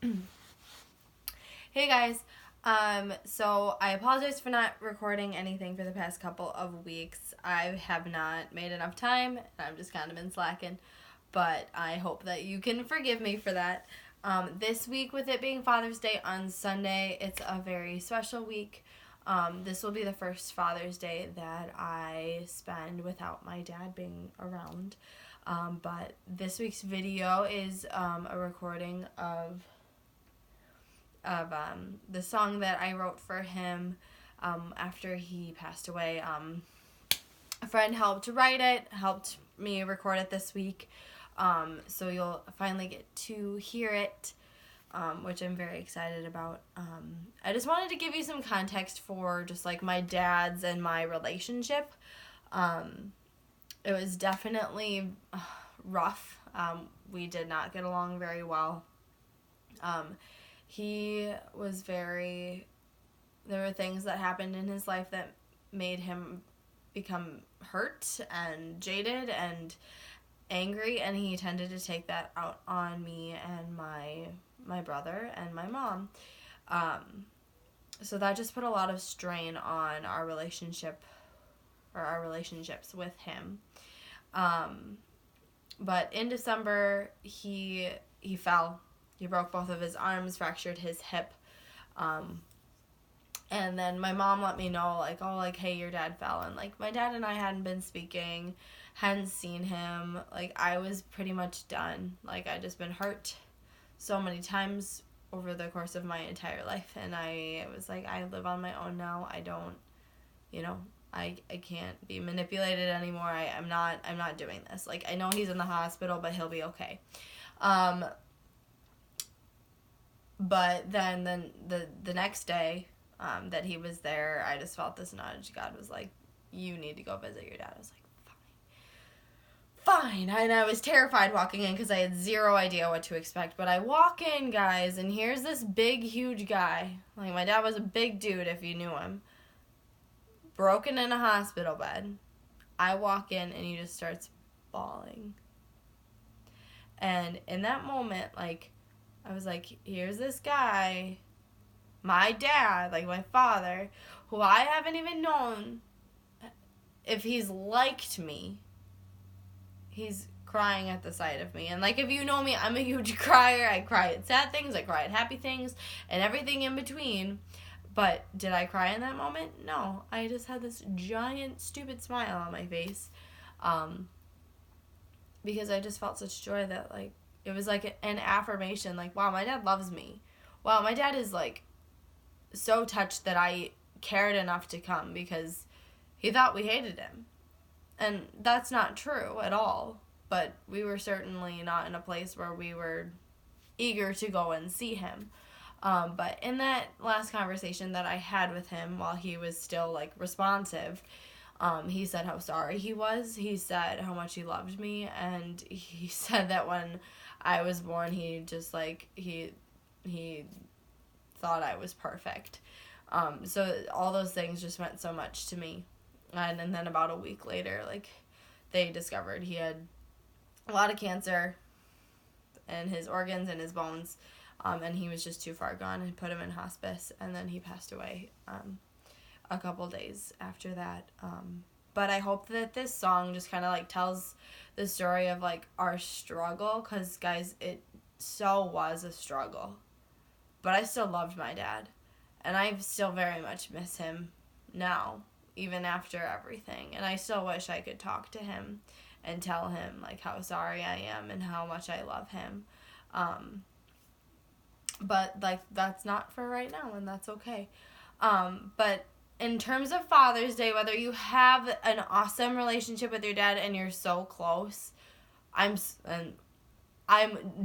Hey guys, so I apologize for not recording anything for the past couple of weeks. I have not made enough time, and I've just kind of been slacking, but I hope that you can forgive me for that. This week, with it being Father's Day on Sunday, it's a very special week. This will be the first Father's Day that I spend without my dad being around. But this week's video is a recording of the song that I wrote for him after he passed away. A friend helped write it, helped me record it this week. So you'll finally get to hear it, which I'm very excited about. I just wanted to give you some context for just like my dad's and my relationship. It was definitely rough. We did not get along very well. He was there were things that happened in his life that made him become hurt and jaded and angry, and he tended to take that out on me and my brother and my mom. So that just put a lot of strain on our relationship, or our relationships with him. But in December, he fell. He broke both of his arms, fractured his hip. And then my mom let me know, hey, your dad fell. And, my dad and I hadn't been speaking, hadn't seen him. I was pretty much done. I'd just been hurt so many times over the course of my entire life. And I was I live on my own now. I don't, I can't be manipulated anymore. I'm not doing this. I know he's in the hospital, but he'll be okay. But then the next day that he was there, I just felt this nudge. God was like, you need to go visit your dad. I was like, fine. And I was terrified walking in because I had zero idea what to expect. But I walk in, guys, and here's this big, huge guy. My dad was a big dude if you knew him. Broken in a hospital bed. I walk in and he just starts bawling. And in that moment, I was like, here's this guy, my dad, my father, who I haven't even known if he's liked me. He's crying at the sight of me. And, if you know me, I'm a huge crier. I cry at sad things, I cry at happy things, and everything in between. But did I cry in that moment? No. I just had this giant, stupid smile on my face. Because I just felt such joy that, it was an affirmation, wow, my dad loves me. Wow, my dad is, so touched that I cared enough to come because he thought we hated him. And that's not true at all. But we were certainly not in a place where we were eager to go and see him. But in that last conversation that I had with him while he was still, responsive, he said how sorry he was. He said how much he loved me. And he said that when I was born, he just, he thought I was perfect. So all those things just meant so much to me. And then about a week later, they discovered he had a lot of cancer in his organs and his bones. And he was just too far gone, and put him in hospice. And then he passed away a couple days after that. But I hope that this song just kind of tells the story of our struggle, because guys, it so was a struggle. But I still loved my dad, and I still very much miss him now, even after everything. And I still wish I could talk to him and tell him how sorry I am and how much I love him. But that's not for right now, and that's okay. But in terms of Father's Day, whether you have an awesome relationship with your dad and you're so close, I'm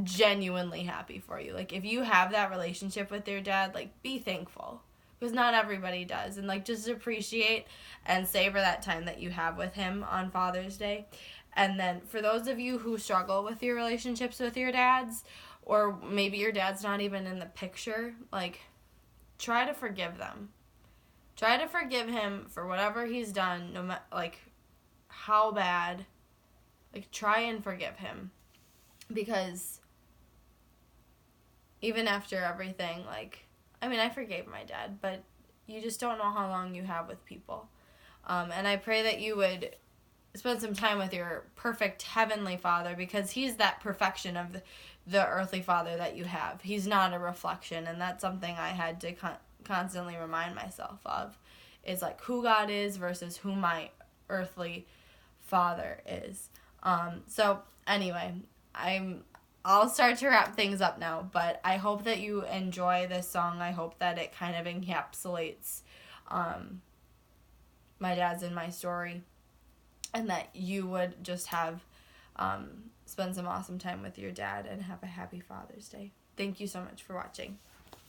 genuinely happy for you. If you have that relationship with your dad, be thankful. Because not everybody does. And, just appreciate and savor that time that you have with him on Father's Day. And then for those of you who struggle with your relationships with your dads, or maybe your dad's not even in the picture, try to forgive them. Try to forgive him for whatever he's done, no matter, how bad. Try and forgive him. Because even after everything, like, I mean, I forgave my dad, but you just don't know how long you have with people. And I pray that you would spend some time with your perfect heavenly Father, because he's that perfection of the earthly father that you have. He's not a reflection, and that's something I had to constantly remind myself of, is like who God is versus who my earthly father is. So anyway, I'll start to wrap things up now, but I hope that you enjoy this song. I hope that it kind of encapsulates my dad's and my story, and that you would just have spend some awesome time with your dad and have a happy Father's Day. Thank you so much for watching.